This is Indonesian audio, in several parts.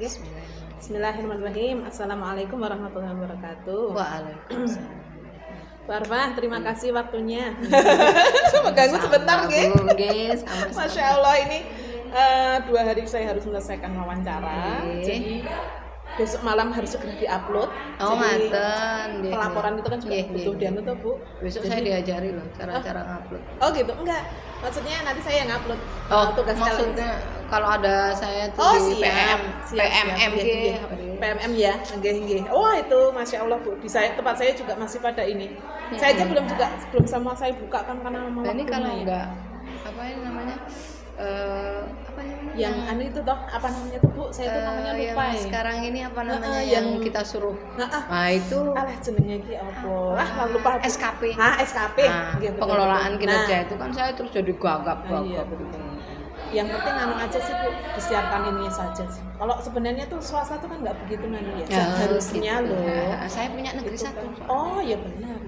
Bismillahirrahmanirrahim. Assalamualaikum warahmatullahi wabarakatuh. Waalaikumsalam. Bu Arfah, terima kasih waktunya. Mengganggu sebentar, guys. Masya Allah, ini 2 hari saya harus menyelesaikan wawancara. Jadi besok malam harus segera diupload. Oh, ngaten. Pelaporan itu kan juga butuh dianu tuh, Bu. Besok saya diajari loh cara ngupload. Oh gitu, enggak. Maksudnya nanti saya yang upload. Oh, tugas maksudnya kalau ada saya tuh di PMM ya, nggih. Oh, itu Masya Allah, Bu. Di tempat saya juga masih pada ini. Saya aja belum sama saya buka kan karena mau. Nah, ini kalau enggak apa ini namanya? Yang anu itu toh, apa namanya tuh, Bu? Saya tuh namanya lupa ya. Sekarang ini apa namanya yang kita suruh? Nah, itu alah jenenge iki apa? Lupa. SKP. SKP. Pengelolaan kinerja itu kan saya terus jadi gagap. Iya, betul. Yang penting anu aja sih, Bu, disiapkan ininya saja sih. Kalau sebenarnya tuh swasta tuh kan nggak begitu anu ya. Seharusnya gitu. Loh. Saya punya negeri gitu. 1. Oh, iya benar.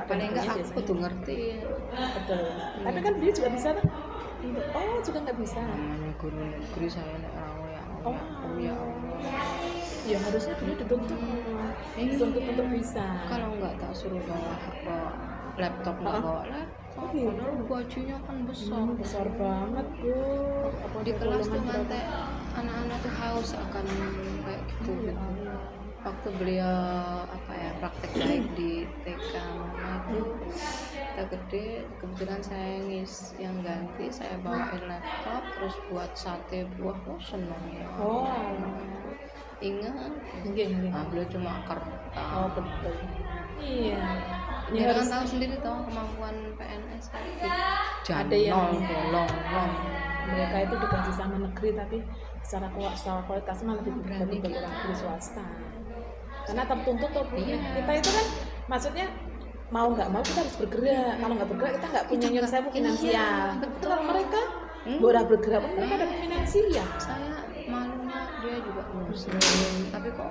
Paling enggak aku tuh ngerti. Betul. Tapi kan dia juga bisa tuh. Oh, juga nggak bisa. Namanya guru negeri saya nek rawo ya. Oh ya Allah. Ya harusnya dia dituntut. Dituntut untuk bisa. Kalau enggak tak suruh bawa laptop, enggak bawa laptop. Padahal gajinya kan besar banget, Bu. Di kelas tuh nanti anak-anak tuh haus akan kayak gitu. Waktu beliau praktek baik di TK mana itu kita gede, kebetulan saya yang ganti, saya bawain laptop terus buat sate buah, seneng ya. Ingat beliau cuma kertas. Betul. Iya. Ya kan tahu sendiri toh kemampuan PNS kayak gitu. Ada yang bolong. Mereka itu digaji sama negeri tapi secara kualitas malah lebih berani ke orang di swasta. Karena tertuntut tuh, kita itu kan maksudnya mau nggak mau kita harus bergerak. Kalau nggak bergerak kita nggak punya nyelesaian finansial. Betul. Kalau mereka boleh bergerak pun mereka dapat finansial. Saya malunya dia juga muslim, tapi kok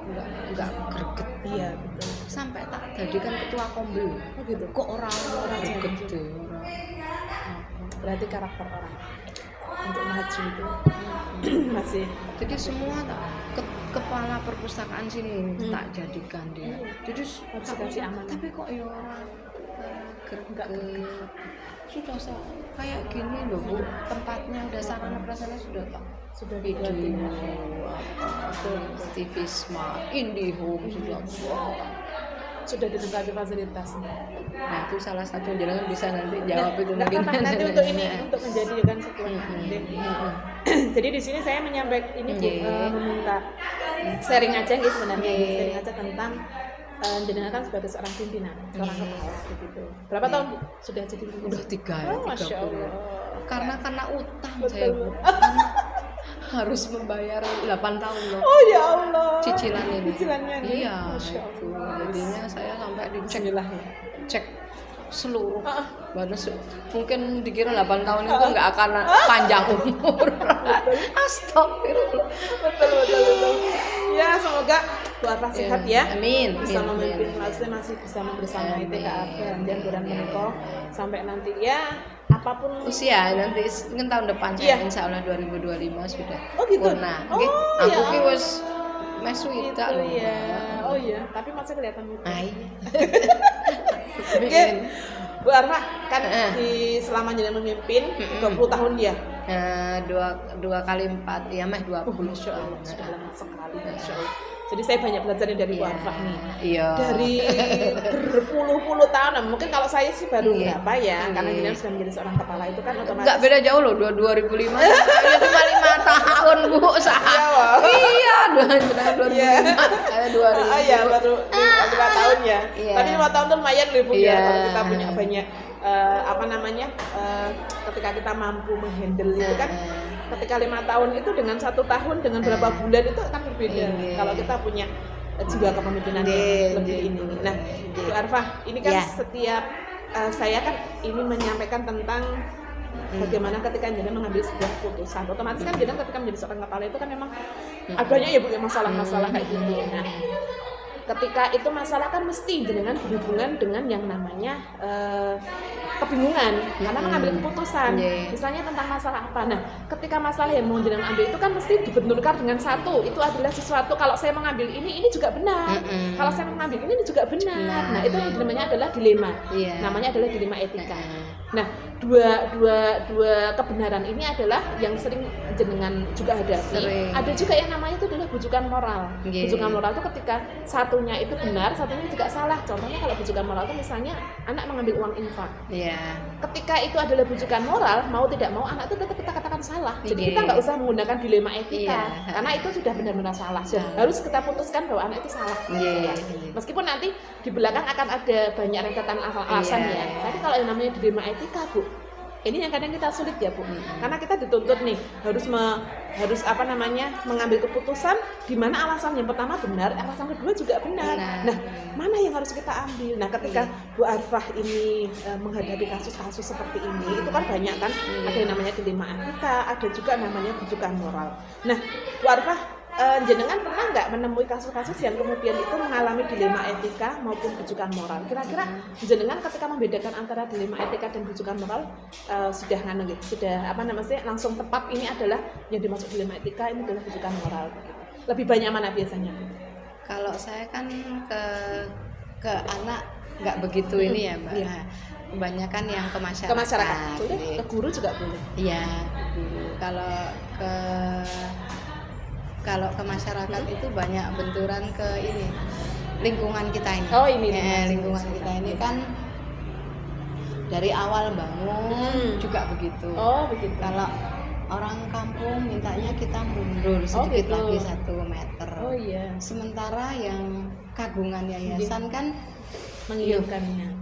nggak greget. Iya betul. Sampai tak jadikan ketua kombel. Oh gitu. Kok orang greget berarti karakter orang untuk maju itu masih. Jadi semua kepala perpustakaan sini tak jadikan dia. Jadi harus kasih amanah. Tapi kok ya orang greget. Sudah kayak gini loh, Bu. Tempatnya udah sarana prasarana sudah video TV Smart, IndiHome sudah dilengkapi fasilitasnya. Nah, itu salah satu jalan bisa nanti jawab itu mungkin. Nanti untuk menjadikan sebuah Jadi di sini saya menyampaikan ini meminta sharing aja sebenarnya, sharing aja tentang jenengan kan sebagai seorang pimpinan, seorang kepala begitu. Berapa tahun sudah jadi pimpinan? Udah 3. Masya Allah. Karena utang. Betul. Saya harus membayar 8 tahun loh. Oh ya Allah. Cicilannya. Iya. Masya Allah. Jadinya saya sampai cek seluruh bonus. Mungkin dikira 8 tahun itu nggak akan panjang umur. Astagfirullah. Betul. Ya, semoga Bu Arfah sehat ya. Amin. Bisa memimpin masih bisa membersamai TKA dan Buran Menko sampai nanti ya apapun usia nanti mungkin tahun depan saya insya Allah 2025 sudah. Oh gitu. Nah, aku ki wis mesu itu ya. Oh iya, tapi masih kelihatan muda. Bu Arfah kan selama jadi memimpin 20 tahun dia. 2 kali 4 ya 20. Masya Allah, sudah lama sekali. Masya Allah. Jadi saya banyak belajar dari Bu Arfah nih. Iya. Dari berpuluh-puluh tahun. Mungkin kalau saya sih baru berapa ya, karena jenengan sudah menjadi seorang kepala itu kan otomatis. Enggak beda jauh loh, 2005. Saya cuma 5 tahun, Bu. Iya, 2005. Saya 2000. Iya, baru 5 tahun ya. Tapi 5 tahun tuh lumayan loh, Bu ya, kalau kita punya banyak ketika kita mampu menghandle itu kan. Ketika 5 tahun itu dengan 1 tahun dengan berapa bulan itu akan berbeda. Kalau kita punya jiwa kepemimpinan lebih ini. Nah, Bu Arfah, ini kan setiap saya kan ini menyampaikan tentang bagaimana ketika jenengan mengambil sebuah keputusan. Otomatis kan jenengan ketika menjadi seorang kepala itu kan memang adanya ya Bu masalah-masalah kayak gitu. Nah, ketika itu masalah kan mesti jenengan berhubungan dengan yang namanya kebingungan karena mengambil keputusan. Yeah. Misalnya tentang masalah apa. Nah, ketika masalah yang mau jenengan ambil itu kan mesti dibenturkan dengan satu. Itu adalah sesuatu kalau saya mengambil ini juga benar. Kalau saya mengambil ini juga benar. Nah, itu yang namanya adalah dilema. Yeah. Namanya adalah dilema etika. Nah, dua kebenaran ini adalah yang sering jenengan juga hadapi. Ada juga yang namanya itu adalah bujukan moral. Bujukan moral itu ketika satunya itu benar, satunya juga salah. Contohnya kalau bujukan moral itu misalnya anak mengambil uang infak. Ketika itu adalah bujukan moral, mau tidak mau anak itu tetap kita katakan salah. Jadi kita nggak usah menggunakan dilema etika, karena itu sudah benar-benar salah. Dan harus kita putuskan bahwa anak itu salah. Meskipun nanti di belakang akan ada banyak rentetan alasan ya. Tapi kalau yang namanya dilema etika, Bu, ini yang kadang kita sulit ya, Bu. Karena kita dituntut nih harus mengambil keputusan di mana alasan yang pertama benar, alasan kedua juga benar. Nah, mana yang harus kita ambil? Nah, ketika Bu Arfah ini menghadapi kasus-kasus seperti ini, itu kan banyak kan, ada yang namanya dilema etika, ada juga namanya bujukan moral. Nah, Bu Arfah, jenengan pernah nggak menemui kasus-kasus yang kemudian itu mengalami dilema etika maupun bujukan moral? Kira-kira jenengan ketika membedakan antara dilema etika dan bujukan moral sudah langsung tepat ini adalah yang dimaksud dilema etika, ini adalah bujukan moral gitu. Lebih banyak mana biasanya? Kalau saya kan ke anak nggak begitu ini ya, Mbak. Kebanyakan yang ke masyarakat. Boleh, ke guru juga boleh. Iya, guru. Kalau ke masyarakat itu banyak benturan ke ini lingkungan kita ini. Lingkungan kita ini kan dari awal bangun juga begitu. Begitu. Kalau orang kampung mintanya kita mundur sedikit lagi 1 meter. Sementara yang kagungan yayasan kan menginginkannya.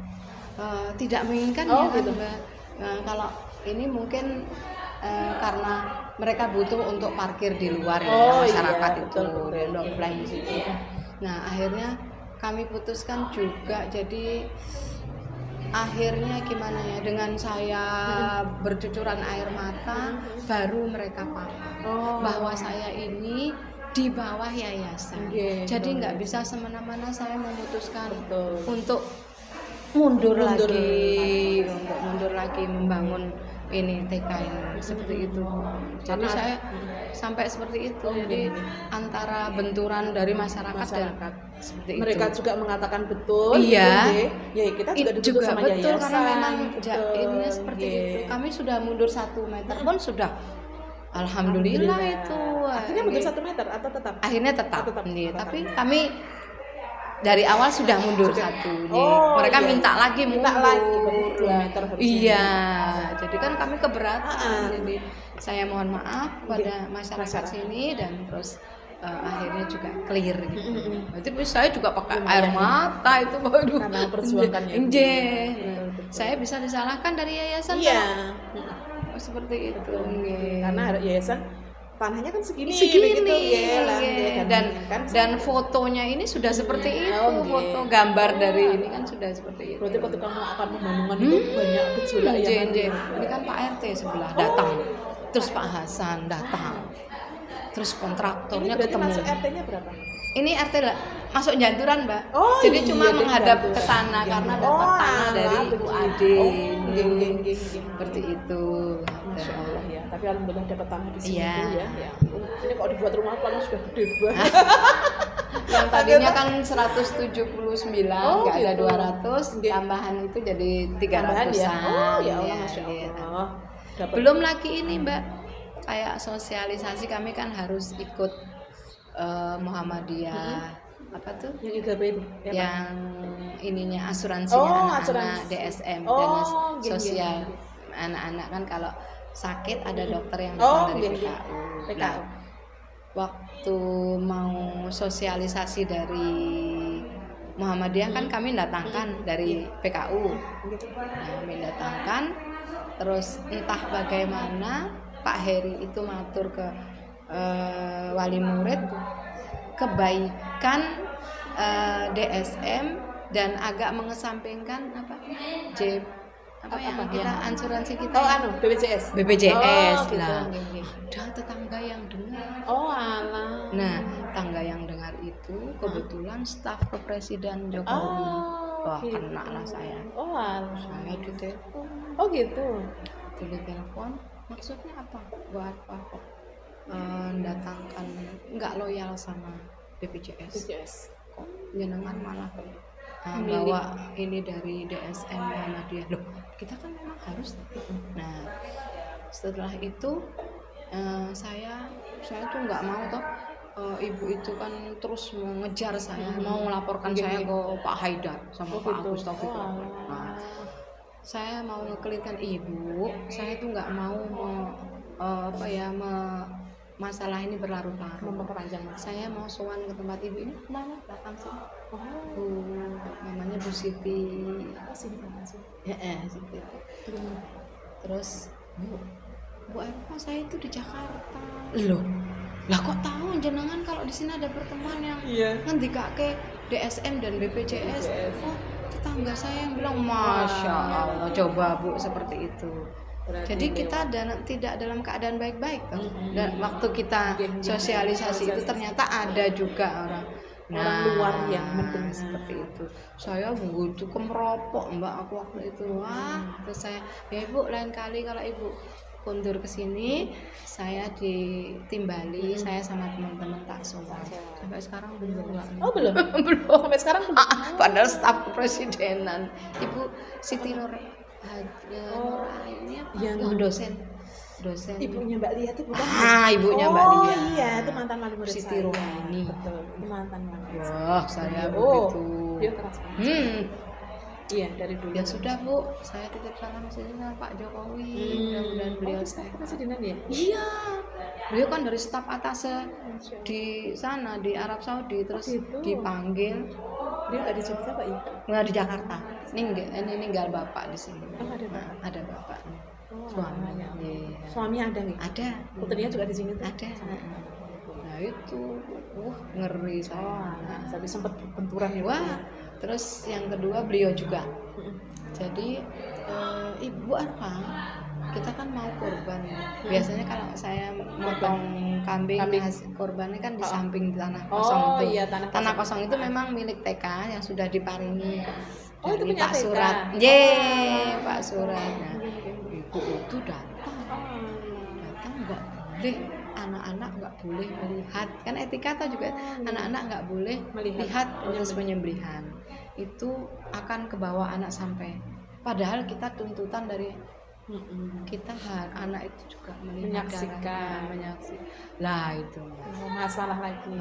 Tidak menginginkan ya kan, Mbak. Kalau ini mungkin karena mereka butuh untuk parkir di luar masyarakat itu offline di situ. Nah, akhirnya kami putuskan juga, jadi akhirnya gimana ya, dengan saya bercucuran air mata baru mereka paham bahwa saya ini di bawah yayasan. Jadi nggak bisa semena-mena saya memutuskan untuk mundur lagi membangun ini TK ini seperti itu. Jadi saya sampai seperti itu. Jadi antara benturan dari masyarakat dan seperti mereka itu. juga mengatakan betul. Iya. Ya kita juga dituntut sama betul yayasan. Karena memang ini seperti itu. Kami sudah mundur 1 meter pun sudah. Alhamdulillah itu. Akhirnya mundur 1 meter atau tetap? Akhirnya tetap. Tapi kami dari awal sudah mundur 1. Mereka minta lagi mundur 2 meter harusnya. Iya, jadi kan kami keberatan. Jadi saya mohon maaf kepada masyarakat sini dan terus akhirnya juga clear gitu. Jadi saya juga pakai air mata itu, waduh. Karena perjuangannya. Saya bisa disalahkan dari yayasan. Seperti itu. Karena yayasan tanahnya kan segini begitu, dan fotonya ini sudah seperti itu, foto gambar dari ini kan sudah seperti itu. Berarti ketika mau akan pembangunan itu banyak gejolak ini kan Pak RT sebelah datang, terus Pak Hasan datang, terus kontraktornya ketemu. Masuk RT-nya berapa? Ini RT masuk Janturan, Mbak. Jadi cuma menghadap ke sana karena dapat tanah dari Bu Ade. Seperti itu. Masya Allah ya. Tapi alhamdulillah dapat tanah di sini ya. Ini kalau dibuat rumah paling sudah gede banget. Yang tadinya kan 179, nggak ada 200, tambahan itu jadi 300-an. Ya Allah, Masya Allah. Belum lagi ini, Mbak, kayak sosialisasi kami kan harus ikut Muhammadiyah apa tuh? Yang IGB itu? Yang ininya asuransinya anak-anak DSM dan sosial anak-anak kan kalau sakit ada dokter yang datang dari PKU. Nah, waktu mau sosialisasi dari Muhammadiyah kan kami datangkan dari PKU. Nah, kami datangkan, terus entah bagaimana Pak Heri itu matur ke wali murid kebaikan DSM dan agak mengesampingkan kita asuransi kita BPJS lah. Ada tetangga yang dengar. Nah, tetangga yang dengar itu kebetulan staf kepresiden Jokowi. Wah, kena lah saya. Saya ditelepon Oh gitu. Itu ditelepon, maksudnya apa? Buat apa kok mendatangkan nggak loyal sama BPJS? BPJS. Kok jenengan malah Memilih. bawa ini dari DSM Muhammadiyah loh, kita kan memang harus. Nah setelah itu saya tuh nggak mau toh, ibu itu kan terus mengejar saya, mau melaporkan saya ke Pak Haidar sama Pak gitu. Agus Taufik. Nah, saya mau ngekelirkan ibu, saya tuh nggak mau masalah ini berlarut-larut. Memperpanjang masa. Saya mau sowan ke tempat ibu ini, mana belakang sih, Oh, namanya Bu Siti. sini sih. Siti. Terus Bu Erva, saya itu di Jakarta. Loh, lah kok tahu jenengan kalau di sini ada pertemuan yang ngendikake DSM dan BPJS? Oh, tetangga saya yang bilang, Masya Allah, coba Bu, seperti itu. Jadi kita tidak dalam keadaan baik-baik toh. Dan waktu kita sosialisasi itu ternyata ada juga orang luar yang mendengar seperti itu. Saya begitu kemeropok Mbak aku waktu itu. Wah, terus saya, ya Ibu, lain kali kalau Ibu kundur ke sini, saya ditimbali, saya sama teman-teman tak sowan. Sampai sekarang belum. Oh belum? Belum. Sampai sekarang belum. Padahal staf kepresidenan. Ibu Siti Nuraini dosen. Ibunya Mbak Lia itu bukan? Ibunya Mbak Lia. Oh iya, itu mantan wali murid Siti saya. Nuraini. Betul, itu mantan wali. Wah, saya begitu. Dia keras banget. Iya, dari dulu. Ya sudah Bu, saya titip salam sini sama Pak Jokowi. Mudah-mudahan beliau staf kepresidenan ya? Iya. Beliau kan dari staf atas di sana di Arab Saudi, terus gitu. dipanggil. Dia nggak di Jogja Pak ya? Nggak, di Jakarta. Ninggal bapak di sini. Oh, ada Pak. Ada bapaknya. Suaminya. Iya. Suaminya ada nih? Ada. Putrinya juga di sini tuh? Ada. Nah itu, ngeri saya. Tapi sempat benturan ya. Wah, terus yang kedua beliau juga. Jadi Ibu Arfa, kita kan mau kurban. Biasanya kalau saya motong kambing. Kurbannya kan di samping tanah kosong itu. Iya, tanah kosong itu memang milik TK yang sudah diparingi. Itu punya Pak TK? Surat. Pak Surat. Nah, ibu itu datang nggak boleh, anak-anak nggak boleh melihat, kan etika atau juga anak-anak nggak boleh melihat proses penyembelihan, itu akan kebawa anak sampai, padahal kita tuntutan dari kita anak itu juga menyaksikan. Lah itu masalah lagi.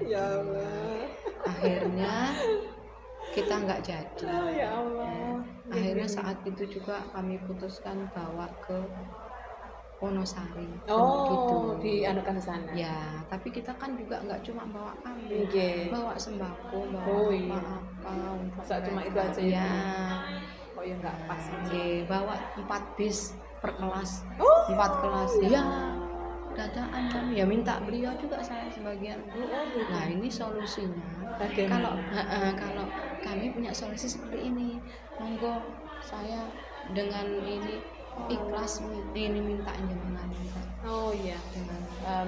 Ya Allah. Akhirnya kita nggak jadi. Ya Allah. Akhirnya saat itu juga kami putuskan bawa ke Wonosari. Gitu. Dianukan di sana. Ya, tapi kita kan juga nggak cuma bawa kambing, bawa sembako, bawa apa. Masa cuma itu aja ya? Oh ya nggak pas. Bawa 4 bis per kelas. 4 kelas. Ya. Dadaan kami ya minta beliau juga saya sebagian. Nah ini solusinya. Kalau kami punya solusi seperti ini, monggo saya dengan ini ikhlas ini minta jenengan. Oh iya.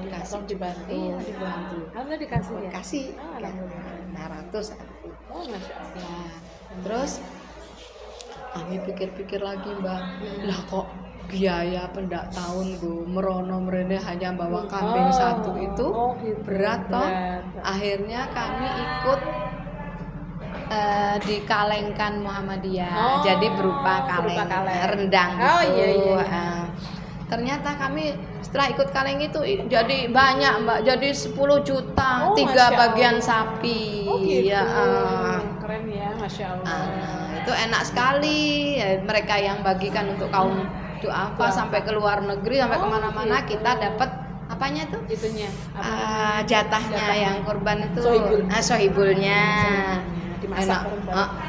Dikasih dibantu. Iya dibantu. Alhamdulillah dikasih ya. Kasih. Alhamdulillah. 500. Oh Masya Allah. Terus kami pikir-pikir lagi Mbak, lah kok biaya pendak tahun gue merono merene hanya bawa kambing satu itu gitu. berat toh. Akhirnya kami ikut dikalengkan Muhammadiyah, jadi berupa kaleng rendang gitu. Iya. Ternyata kami setelah ikut kaleng itu jadi banyak Mbak, jadi 10 juta 3 bagian sapi. Gitu. Ya, keren ya, Masya Allah. Itu enak sekali ya, mereka yang bagikan untuk kaum duafa sampai ke luar negeri, sampai kemana-mana gitu. Kita dapat apanya tuh? Itunya. Jatahnya yang kurban itu. Sohibulnya. Dimasak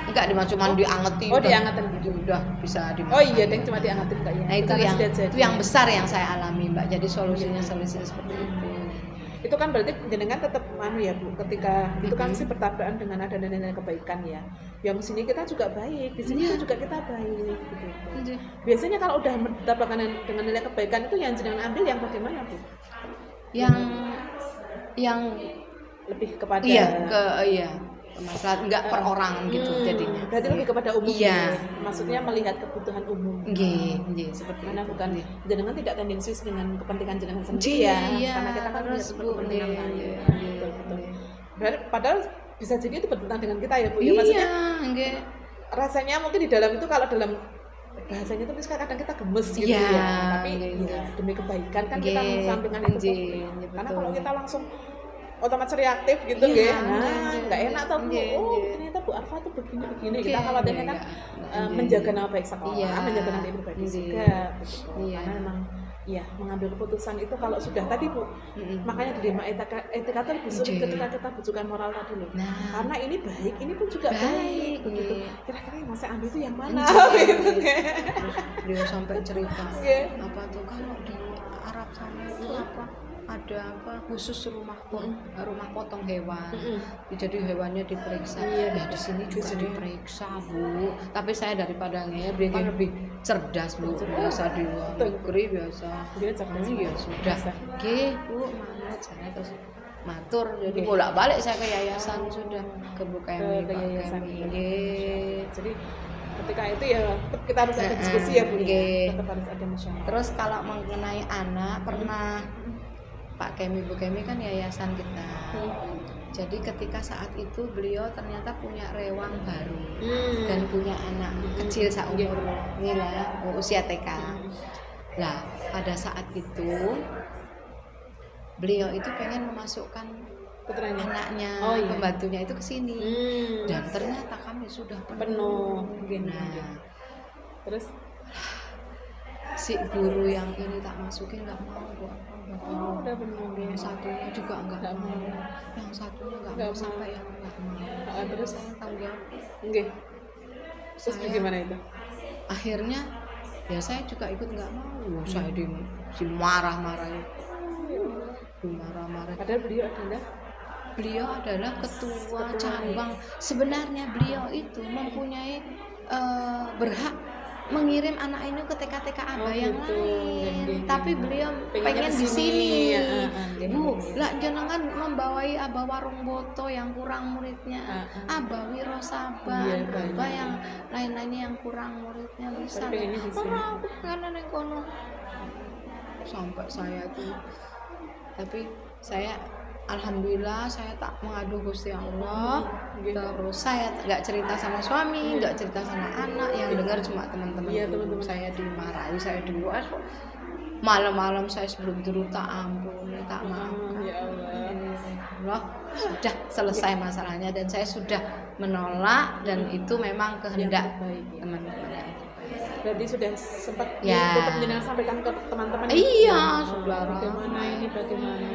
enggak cuma diangetin. Diangetin gitu. Udah bisa dimasak. Oh iya, Deng, cuma diangetin kayaknya. Nah, itu yang besar yang saya alami Mbak. Jadi solusinya seperti itu. Itu kan berarti jenengan tetap ya Bu, ketika itu kan sih bertabrakan dengan ada nilai kebaikan ya. Yang sini kita juga baik, di sini juga kita baik gitu. Biasanya kalau udah bertabrakan dengan nilai kebaikan itu yang jenengan ambil yang bagaimana Bu? Yang lebih kepada masalah enggak perorangan gitu jadinya. Berarti lebih kepada umum. Iya. Maksudnya melihat kebutuhan umum. Nggih, seperti Mana itu. bukan jenengan tidak tendensius dengan kepentingan jenengan sendiri Iya, ya. iya. Karena kita kan Terus, punya Bu, kepentingan nggih, lain. nggih, Betul, betul. nggih. Berarti padahal bisa jadi itu bertentangan dengan kita ya Bu. Ya, Iya, maksudnya nggih. rasanya mungkin di dalam itu kalau dalam bahasanya itu kadang kita gemes gitu Iya, ya. Tapi nggih. ya demi kebaikan kan kita Nggih, mensampingkan itu. nggih, Karena betul. kalau kita langsung otomatis reaktif gitu Iya, ya. Nah, nggih, nggak enak tuh Bu. nggih, Oh, nggih. ternyata Bu Arfa tuh begini-begini. Nggih, Kita khawatirnya nggih, kan nggih. menjaga nama baik sekolah, Iya, menjaga nama pribadi nggih. juga gitu. Iya. Karena memang ya mengambil keputusan itu kalau sudah tadi Bu, makanya di Dema etika itu lebih sulit Nggih. ketika kita butuhkan moral tadi loh. Nah, Karena ini baik, ini pun juga baik, baik, begitu. nggih. Kira-kira yang saya ambil itu yang mana? Nggih, Gitu, nggih. kan. Terus dia sampai cerita Nggih. apa tuh kalau di Arab sana itu apa ada apa khusus rumah potong hewan. Jadi hewannya diperiksa. Iya. Ya di sini juga sini. diperiksa Bu. Tapi saya daripada ngeyer dia kan lebih cerdas Bu. Biasa di luar negeri biasa. Dia cerdas. Iya sudah. Biasa. Oke Bu, manut saya terus matur. Jadi bolak-balik saya ke yayasan sudah ke Bu Kemi, Ke Pak yayasan. Kemi. Nggih. Jadi ketika itu ya tetap kita harus ada diskusi ya Bu. Nggih. Tetap harus ada musyawarah. Terus kalau mengenai anak pernah Pak Kemi Bu Kemi kan yayasan kita. Jadi ketika saat itu beliau ternyata punya rewang baru dan punya anak kecil seumur ini lah usia TK. Lah pada saat itu beliau itu pengen memasukkan Putranya. anaknya Oh, iya. pembantunya itu ke sini dan ternyata kami sudah penuh. Nah, Terus si guru yang ini tak masukin nggak mau Bu. udah penuh. Yang satunya juga nggak mau, yang satunya nggak mau sampai yang nggak mau. Terus Saya tanggung jawab. nggih. Terus Saya- gimana itu? Akhirnya ya saya juga ikut nggak mau. Saya si marah-marah, marah-marah. Padahal beliau adalah Ketua cabang. Sebenarnya beliau itu mempunyai berhak mengirim anak ini ke TK-TK ABA yang gitu. lain. Nggih, Tapi nggih. beliau Pengennya pengen di di sini. sini. Ya, nggih, Bu, nggih. lah jenengan membawai Aba Warung Boto yang kurang muridnya, Aba Wiro Saban, Iya, Aba banyak. yang lain-lainnya yang kurang muridnya bisa. Tapi pengennya di sini. Aku pengen neng kono. Sampai saya tuh, tapi saya alhamdulillah saya tak mengadu Gusti Allah. Terus saya nggak cerita sama suami, nggak cerita sama anak, yang dengar cuma teman-teman. Iya, teman-teman. Saya dimarahi, saya diluas. Malam-malam saya sebelum tidur tak ampun, tak maafkan. Ya Allah, sudah selesai masalahnya dan saya sudah menolak dan itu memang kehendak terbaik, ya. teman-teman. Berarti sudah sempat Ya. tetap jenengan sampaikan ke teman-teman. Iya, Oh, saudara. Bagaimana ini bagaimana?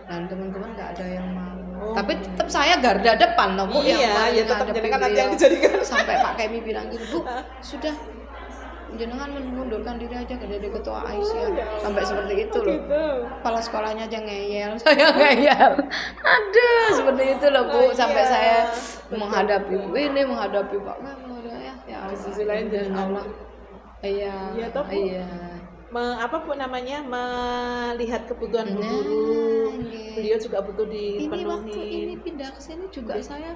Dan teman-teman nggak ada yang mau. Oh. Tapi tetap saya garda depan loh Bu. Iya, paling ya tetap ngadepin jenengan nanti beliau. yang dijadikan. Sampai Pak Kemi bilang gitu, Bu, sudah jenengan mengundurkan diri aja jadi ketua Aisyah. Sampai seperti itu loh. Gitu. Kepala sekolahnya aja ngeyel, saya ngeyel. Aduh, seperti itu loh Bu. Oh, Sampai iya. saya Betul. menghadapi ini, menghadapi Pak Kemi ya. Ya Di sisi lain jangan Allah. Iya. Iya, toh, Bu. Iya. Apa pun namanya melihat kebutuhan Bu Nah, guru. nggih. Beliau juga butuh Ini waktu ini dipenuhi. pindah ke sini juga saya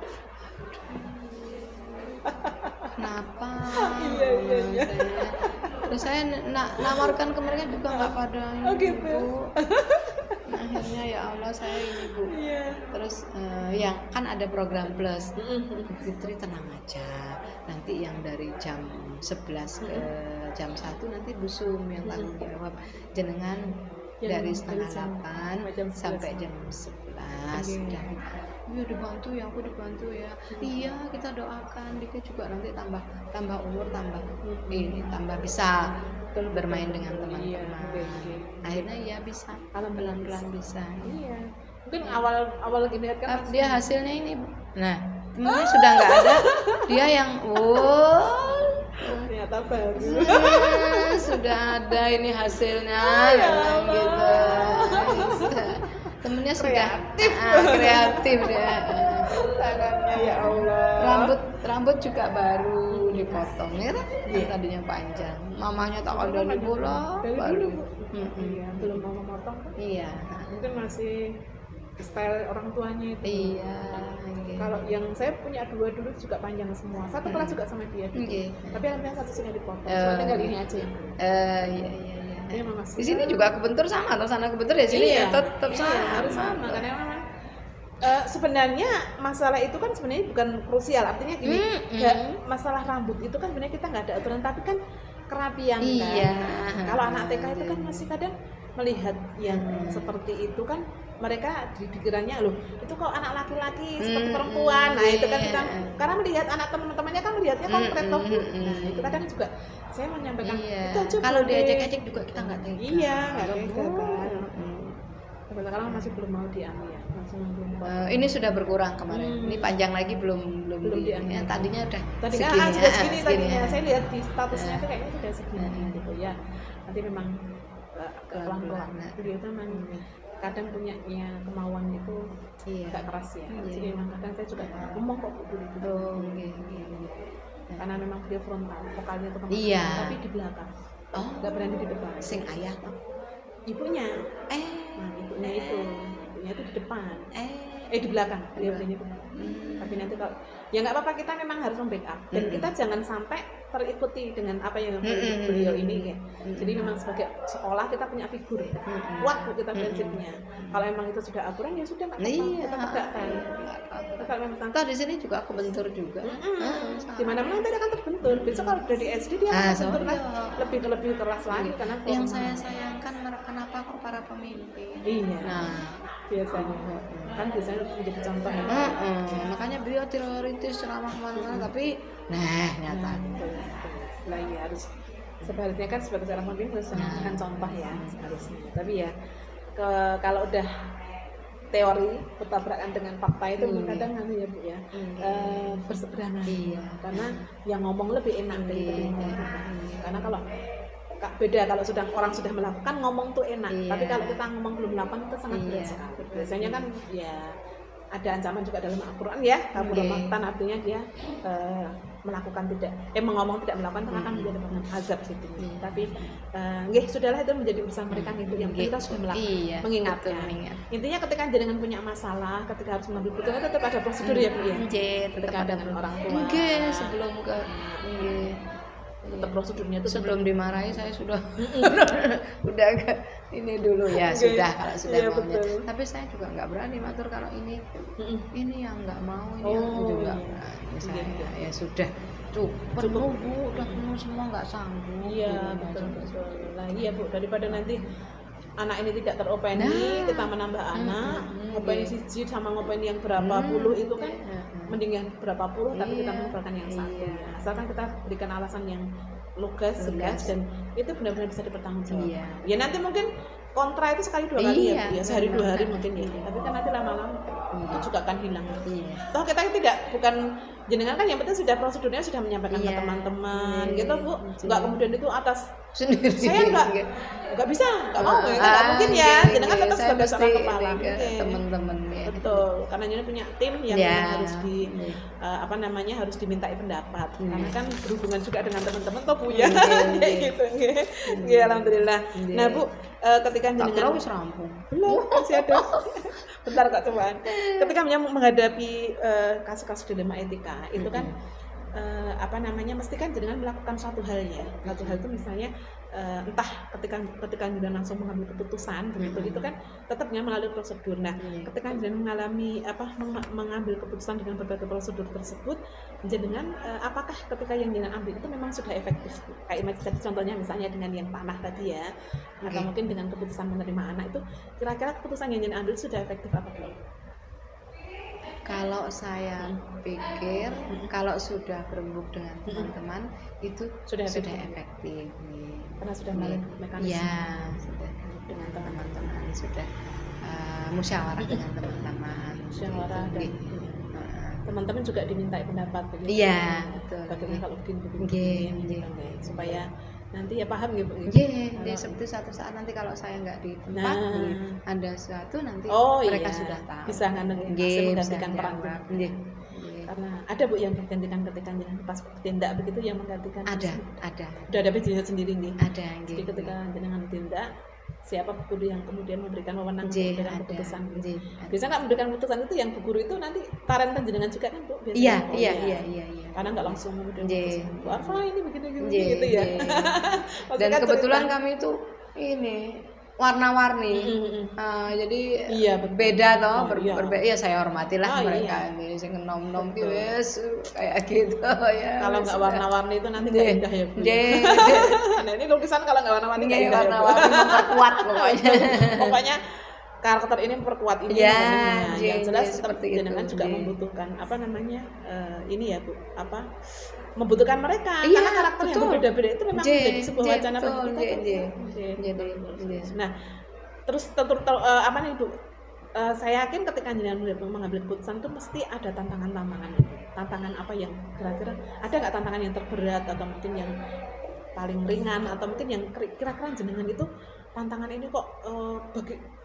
kenapa Iya. terus saya nawarkan ke mereka juga nggak pada ini, Oh, gitu. Bu. Nah, akhirnya ya Allah saya ini Bu Iya. terus yang kan ada program plus Bu Fitri tenang aja nanti yang dari jam 11 ke jam 1 nanti Bu Sum yang tanggung jawab jenengan Yang dari dari setengah jam 8 jam 11. sampai jam 11 Oke. dan iya dibantu ya aku dibantu ya iya kita doakan Dika juga nanti tambah umur tambah ini tambah bisa bermain dengan Iya, teman-teman oke. akhirnya ya bisa pelan-pelan bisa Iya. Mungkin awal gini kan dia hasilnya ini Bu. Nah temennya sudah nggak ada dia yang ternyata baru. sudah ada ini hasilnya Ya bilang gitu temennya sudah kreatif dia Tangannya ya Allah. rambut juga baru dipotong ya kan? Yang tadinya panjang mamanya tak ada di bola Dari baru dulu, Bu. Iya, belum mau memotong kan? iya Mungkin masih style orang tuanya itu. Iya. Kalau yang saya punya dua dulu juga panjang semua, satu kelas juga sama dia gitu. Oke. Tapi yang satu sini dipotong, soalnya tinggal ini aja. Iya. Dia memang Di sini juga kebentur sama atau sana kebentur ya sini ya tetap sama. harus sama karena memang sebenarnya masalah itu kan sebenarnya bukan krusial, artinya gini, masalah rambut itu kan sebenarnya kita nggak ada aturan, tapi kan kerapian kan. Kalau anak TK itu kan masih kadang melihat yang seperti itu kan, mereka dikiranya loh itu kok anak laki-laki seperti perempuan. Nah itu kan kita karena melihat anak teman-temannya kan melihatnya konkret toh Bu. Nah itu kadang juga saya menyampaikan itu aja kalau boleh. diajak-ajak juga kita nggak tega. Iya nggak tega kan. Sekarang masih belum mau diambil ya, masih belum. Ini sudah berkurang kemarin. Ini panjang lagi belum diambil. Ya, tadinya udah Tadi segini. kan sudah segini tadinya. Saya lihat di statusnya tuh kayaknya sudah segini gitu ya. Nanti memang pelan-pelan. Beliau tuh memang kadang punya kemauan itu agak keras ya. Jadi memang kadang saya juga ngomong kok dulu gitu. Karena memang dia frontal, vokalnya itu kemana, tapi di belakang. Nggak berani di depan. Sing ayah toh. Ibunya. Nah, ibunya itu di depan. Di belakang. Dia punya itu. Tapi nanti kalau ya nggak apa-apa, kita memang harus membackup dan kita jangan sampai terikuti dengan apa yang beliau ini ya. Jadi memang sebagai sekolah kita punya figur kuat kita prinsipnya. Kalau emang itu sudah aturan ya sudah nggak apa-apa, kita tegakkan. Kalau memang toh di sini juga aku bentur juga. Di mana-mana nanti akan terbentur. Besok kalau udah di SD dia akan terbentur lebih keras lagi karena yang saya sayangkan kenapa kok para pemimpin. Nah biasanya kan biasanya menjadi contoh ya. Makanya beliau teoritis ceramah kemana-mana tapi nyata. Nah ini harus sebaliknya kan sebagai seorang pemimpin harus memberikan contoh ya harusnya. Tapi ya kalau udah teori bertabrakan dengan fakta itu kadang ya Bu ya berseberangan. Karena yang ngomong lebih enak dari karena kalau beda kalau orang sudah melakukan ngomong tuh enak, tapi kalau kita ngomong belum melakukan itu sangat berat sekali. Biasanya kan ya ada ancaman juga dalam Al-Quran ya, kabur maktan artinya dia melakukan mengomong tidak melakukan akan menjadi azab gitu. Tapi sudahlah itu menjadi urusan mereka gitu, yang kita sudah melakukan mengingatkan. Intinya ketika jenengan punya masalah, ketika harus mengambil keputusan tetap ada prosedur ya Bu ya. Ketika dengan orang tua. Sebelum ke tetap prosedurnya itu sebelum dimarahi saya sudah udah ini dulu ya sudah kalau sudah maunya. Tapi saya juga nggak berani matur kalau ini yang nggak mau ini yang juga saya ya sudah cukup Bu, udah penuh semua nggak sanggup. Betul. Lah iya Bu, daripada nanti anak ini tidak teropeni, kita menambah anak, ngopeni siji sama ngopeni yang berapa puluh itu kan mending yang berapa puluh tapi kita mengumpulkan yang satu. Asalkan kita berikan alasan yang lugas, tegas dan itu benar-benar bisa dipertanggungjawabkan. Ya nanti mungkin kontra itu sekali dua kali ya sehari dua hari mungkin ya. Tapi kan nanti lama-lama itu juga akan hilang. Toh kita bukan jenengan kan yang penting sudah prosedurnya sudah menyampaikan ke teman-teman gitu Bu. Enggak kemudian itu atas sendiri. Saya enggak bisa, enggak mau ya. Enggak mungkin ya. Jenengan tetap sebagai seorang kepala teman-teman ya. Betul. Karena ini punya tim yang harus harus dimintai pendapat. Karena kan berhubungan juga dengan teman-teman toh Bu ya. Kayak gitu nggih. Alhamdulillah. Nah Bu, ketika jenengan wis rampung. Belum, masih ada. Bentar kok cobaan. Ketika menghadapi kasus-kasus dilema etika itu kan mesti kan jenengan melakukan suatu hal ya. Suatu hal itu misalnya entah ketika jenengan langsung mengambil keputusan begitu itu kan tetapnya melalui prosedur. Nah, ketika jenengan mengambil keputusan dengan berbagai prosedur tersebut, jenengan apakah ketika yang jenengan ambil itu memang sudah efektif? Kayak tadi contohnya misalnya dengan yang tanah tadi ya. Atau mungkin dengan keputusan menerima anak itu kira-kira keputusan yang jenengan ambil sudah efektif apa belum? Kalau saya pikir kalau sudah berembuk dengan teman-teman itu sudah efektif. Karena sudah melalui mekanisme. Ya, sudah dengan teman-teman sudah musyawarah dengan teman-teman. Musyawarah dan teman-teman juga dimintai pendapat begitu. Iya, betul. Bagaimana kalau begini supaya nanti ya paham gitu. Seperti suatu saat nanti kalau saya nggak di tempat ada sesuatu nanti mereka sudah tahu. Bisa menggantikan peran. Karena ada Bu yang menggantikan ketika jenengan pas tindak begitu yang menggantikan. Ada. Udah ada jenengan sendiri nih. Ada. Jadi ketika jenengan tindak siapa guru yang kemudian memberikan wewenang untuk Nggih, memberikan ada. keputusan gitu. Nggih, Biasanya nggak memberikan keputusan itu yang bu guru itu nanti taran panjenengan juga kan Bu biasanya. Iya, Oh, iya. Karena nggak langsung memberikan Nggih. keputusan. Bu Arfa ini begini Nggih, gitu ya. nggih. Maksudnya Dan kan kebetulan cerita. kami itu ini warna-warni. Jadi Iya, betul. beda toh, Oh, iya. ya saya hormatilah Oh, mereka iya. ini sing nom-nom ki Betul. wis kayak gitu ya. Kalau wis nggak udah. warna-warni itu nanti Nggih. nggak indah ya Bu. Nggih. Nah ini lukisan kalau nggak warna-warni nggak Nggih, indah ya Bu. warna-warni memperkuat pokoknya. Pokoknya karakter ini memperkuat ini Ya, namanya. nggih, Yang jelas nggih, seperti jenengan itu, juga nggih. membutuhkan apa namanya ini ya Bu, apa membutuhkan mereka Iya, karena karakter yang betul. berbeda-beda itu memang Nggih, menjadi sebuah nggih, wacana betul, bagi kita. nggih, tuh. nggih. Nggih, Jadi, betul. nggih. Nah, terus apa nih Bu? Saya yakin ketika jenengan mengambil keputusan itu mesti ada tantangan-tantangan itu. Tantangan apa yang kira-kira ada nggak tantangan yang terberat atau mungkin yang paling ringan atau mungkin yang kira-kira jenengan itu tantangan ini kok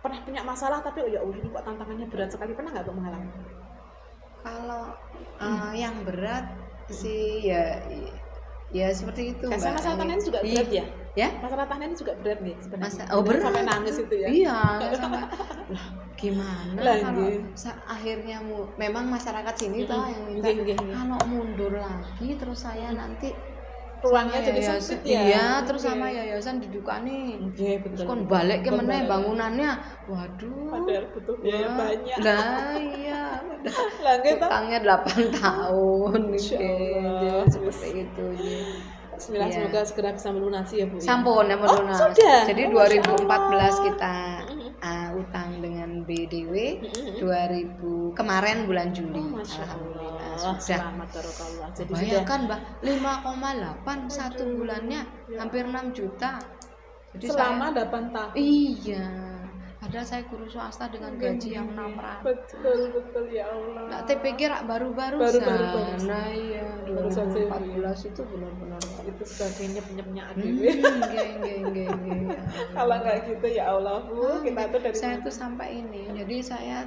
pernah punya masalah tapi oh ya Allah ini kok tantangannya berat sekali, pernah nggak Bu mengalami? Kalau yang berat sih ya seperti itu. Saya Mbak. masalah tahanan juga berat ya? Ya? Masalah tahanan juga berat nih sebenarnya. Oh, berat. Sampai nangis itu ya? Iya, sampai lah gimana Lah, kalau nggih. akhirnya memang masyarakat sini toh yang minta Nggih, nggih, nggih. kalau mundur lagi terus saya nanti Ruangnya sama jadi yayasan- sempit ya? Iya, terus Oke. sama yayasan didukani. Oke, betul. Terus kon balik ke Kon meneh balik. bangunannya. Waduh. Padahal butuh biaya Wah, banyak. Lah iya, Lah gitu. utangnya 8 tahun Masya nggih. Allah. Seperti itu nggih. Bismillah, Iya. semoga segera bisa melunasi ya Bu. ya. Sampun ya Oh, lunas. sudah. Jadi Oh, Masya 2014 Allah. kita utang dengan BDW, Mm-mm. 2000 kemarin bulan Juli. Oh, Masya Alhamdulillah Allah. sudah. Selamat barokallah. Jadi sudah. Bayangkan Mbak, 5,8 satu Aduh. bulannya Ya. hampir 6 juta. Jadi Selama saya, 8 tahun. iya. Padahal saya guru swasta dengan gaji yang 600. Betul ya Allah. Nah, TPG rak baru-baru Baru-baru. Nah iya, Baru saja, 2014 itu benar-benar itu sebagai nyep-nyepnya Hmm, adik. nggih. Kalau nggak gitu ya Allah Bu, kita tuh dari Saya tuh sampai ini. Jadi saya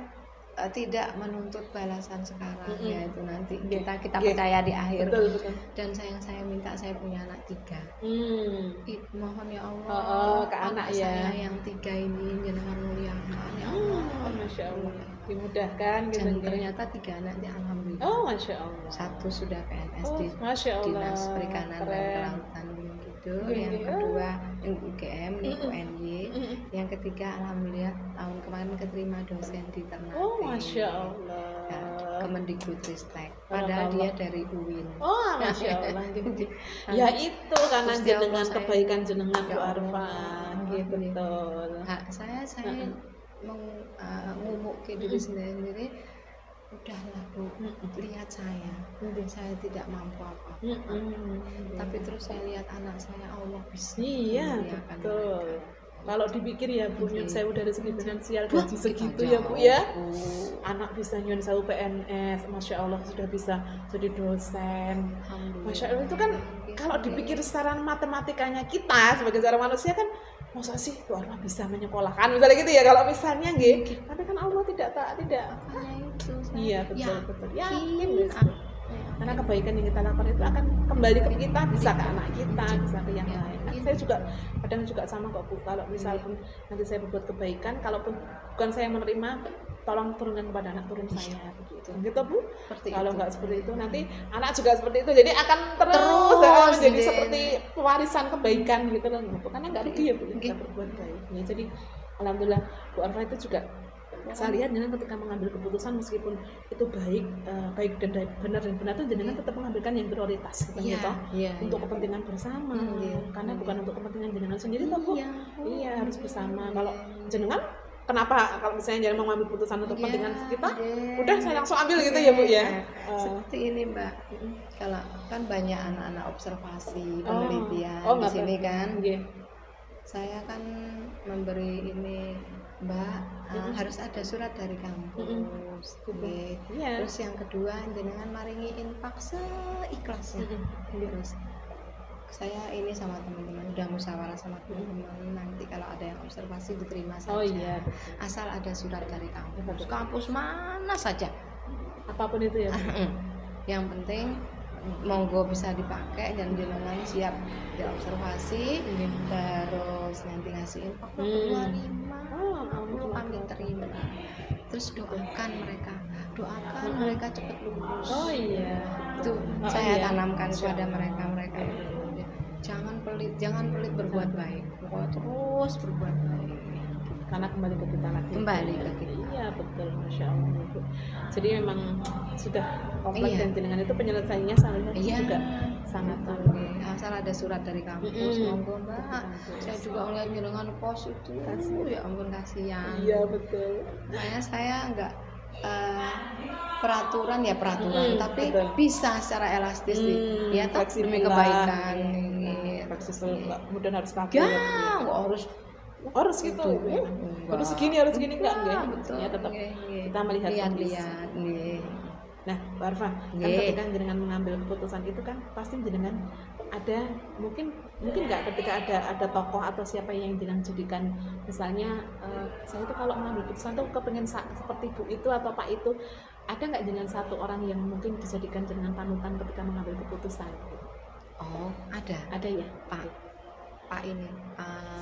tidak menuntut balasan sekarang, yaitu nanti kita Nggih. percaya di akhir. betul. Dan saya minta saya punya anak 3. Mohon ya Allah, ke anak ya. saya yang 3 ini jenengan muliakan ya Allah. Masya Allah. Dimudahkan gitu. Dan ya. ternyata 3 anaknya alhamdulillah. Oh, Masya Allah. Satu sudah PNS Oh, di Masya Allah. Dinas Perikanan dan Keren. Kelautan Gunung Kidul. Nggih, Yang nggih. kedua UGM, UNY. Mm-mm. Yang ketiga alhamdulillah tahun kemarin keterima dosen di Ternate. Oh, Masya Allah. Ya, Kemendikbudristek. Padahal dia dari UIN. Oh, Masya Allah. Jadi, Ya itu karena Terus dia jenengan saya- kebaikan jenengan Bu Ya Allah. Arfa. Gitu. Betul. saya ngumuk ke diri sendiri. Udahlah Bu, lihat saya tidak mampu apa. Tapi terus saya lihat anak saya, Allah bisa Iya, memuliakan betul. mereka. Kalau dipikir ya Bu, Oke. saya dari segi finansial Duh, gaji segitu kita ya Bu ya. jauh. Anak bisa nyuwun sewu PNS, Masya Allah sudah bisa jadi dosen. Alhamdulillah. Masya Allah itu kan kalau dipikir secara matematikanya kita sebagai seorang manusia kan masa sih Bu Arfa bisa menyekolahkan misalnya gitu ya kalau misalnya gitu. Tapi kan Allah tidak. Makanya itu saya Iya betul. Yakin guys. aku- Karena kebaikan yang kita lakukan itu akan kembali ke kita, bisa ke anak kita, bisa ke yang Ya, lain. Nah, saya juga kadang juga sama kok Bu. Kalau misalpun nanti saya berbuat kebaikan, kalaupun bukan saya yang menerima, tolong turunkan kepada anak turun saya begitu. Gitu Bu. seperti Kalau itu. nggak seperti itu nanti anak juga seperti itu. Jadi akan terus menjadi Din. seperti pewarisan kebaikan gitu loh. Bu. Karena nggak rugi ya Bu kita Nggih. berbuat baik. Ya, jadi alhamdulillah Bu Arfa itu juga saya lihat jenengan ketika mengambil keputusan meskipun itu baik dan benar itu jenengan tetap mengambilkan yang prioritas gitu Iya, gitu iya, untuk iya. kepentingan bersama Iya. karena bukan untuk kepentingan jenengan sendiri toh Bu. Iya. Iya harus bersama. Kalau jenengan kenapa kalau misalnya jenengan mau mengambil keputusan untuk Iya, kepentingan kita iya. udah saya langsung ambil gitu ya Bu ya. Seperti ini Mbak, kalau kan banyak anak-anak observasi penelitian oh, di nggak sini apa-apa. kan, Nggih. saya kan memberi ini Mbak, harus ada surat dari kampus. Nggih. Iya. Terus yang kedua jenengan maringi infak seikhlasnya. Terus saya ini sama teman-teman udah musyawarah sama teman-teman, nanti kalau ada yang observasi diterima saja. Oh iya. Asal ada surat dari kampus. Kampus mana saja. Apapun itu ya Bu. Yang penting monggo bisa dipakai dan jenengan siap diobservasi, Nggih. terus nanti ngasih info ke 25 kami terima. Terus doakan mereka cepat lulus. Oh iya. Itu Oh, saya iya. tanamkan Masya kepada Allah. mereka itu. Jangan pelit berbuat baik. Pokoknya terus berbuat baik. Karena kembali ke kita lagi. Kembali ke kita. Iya betul, masya Allah Bu. Jadi memang sudah kompleks Iya. dan jenengan itu penyelesaiannya saya Iya. juga sangat Oke, asal ada surat dari kampus, Mm-mm. monggo Mbak. Saya juga melihat jenengan kos itu. Ya ampun kasihan. Iya betul. Makanya saya enggak peraturan, tapi betul. bisa secara elastis ya toh, fleksibel demi lah. kebaikan Iya. ini. Fleksibel, nggak kemudian harus kaku. Ya, nggak harus gitu. Enggak. Harus segini enggak. Betul. Ya tetap Nggih, nggih. kita melihat kondisi. lihat nggih. Nah, Mbak Arfa, kan Nggih. ketika jenengan mengambil keputusan itu kan pasti jenengan ada mungkin nggak ketika ada tokoh atau siapa yang jenengan jadikan misalnya saya tuh kalau mengambil keputusan tuh kepengen seperti Bu itu atau Pak itu, ada nggak jenengan satu orang yang mungkin dijadikan jenengan panutan ketika mengambil keputusan? Oh, ada Ya? Pak ini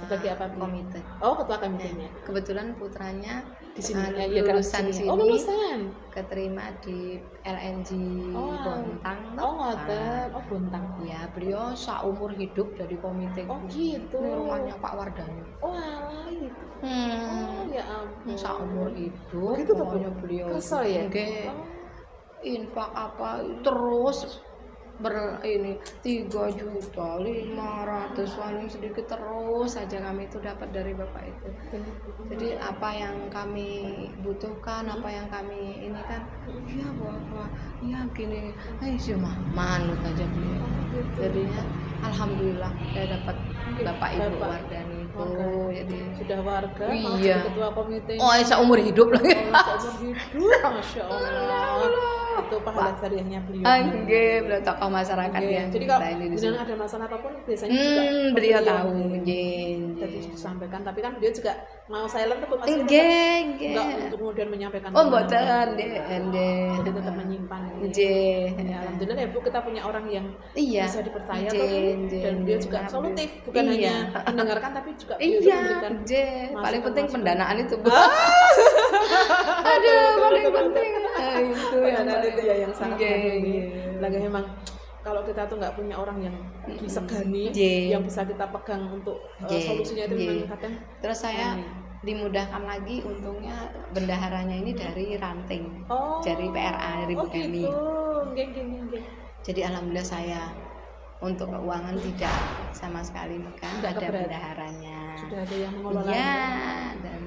Sebagai apa, Bu? komite. Oh, ketua komitenya. Kebetulan putranya Di sini lulusan sini, Oh, lulusan. keterima di LNG Oh, Bontang. Oh, ngoten. Oh, Bontang. Ya, beliau seumur hidup jadi komite. Oh, gitu. Ini rumahnya Pak Wardani. Oh, alah itu. Oh, ya ampun. Seumur hidup. Oh, gitu tuh, Bu? pokoknya beliau. Kesel ya? Nggih. Oh. Infak apa terus ini 3.500.000 paling sedikit terus saja kami itu dapat dari Bapak itu. Jadi apa yang kami butuhkan, apa yang kami ini kan, ya bahwa ya gini, sih manut aja beliau. Jadinya alhamdulillah saya dapat Bapak Ibu Wardani itu. Jadi sudah warga, malah Iya. jadi ketua komite. oh seumur hidup lagi. Seumur hidup, masya Allah. Itu pahala syariahnya beliau. Nggih, beliau tokoh masyarakat Nggih. yang Jadi kalau kita ini di jenengan sini. ada masalah apapun biasanya juga Beliau beliau. tahu, nggih. Tadi disampaikan, tapi kan beliau juga mau silent tuh Mas. Nggih, Enggak nggih. untuk kemudian menyampaikan. Oh, mboten, nggih. Jadi tetap menyimpan. Nggih. Ya, alhamdulillah ya Bu, kita punya orang yang Iya. bisa dipercaya Nggih, tuh, nggih, dan dia nggih. juga solutif, bukan Iya. hanya mendengarkan tapi juga beliau Iya, memberikan nggih. Paling penting masukan. pendanaan itu, Bu. Aduh, paling penting. Itu yang Pendanaan itu ya yang sangat Nggih, penting. nggih. Lagi memang kalau kita tuh nggak punya orang yang disegani, Nggih. yang bisa kita pegang untuk Nggih, solusinya itu nggih. memang kadang Terus saya dimudahkan lagi, untungnya bendaharanya ini dari ranting. Dari PRA, dari Bu Emi. gitu. Nggih. Jadi alhamdulillah saya untuk keuangan tidak sama sekali megang, Nggak ada keberatan. bendaharanya. Sudah ada yang mengelolanya. Iya, dan